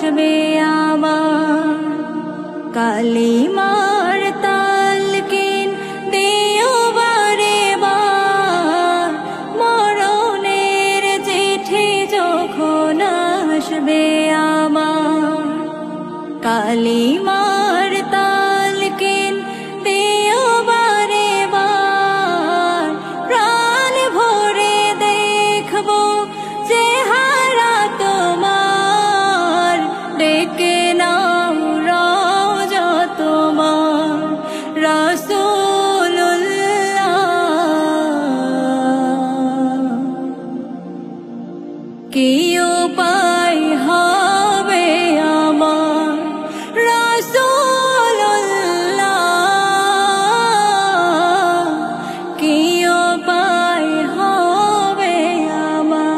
আসবে আমার। কালিমার তালকিন দিও বারে বার, মরণের চিঠি যখন আসবে আমার। কালিমার তালকিন দিও বারে বার, প্রাণ ভরে দেখবো চেহারা তোমার। ডেকে নাও রওজা তোমার রাসূলুল্লাহ। কি উপায়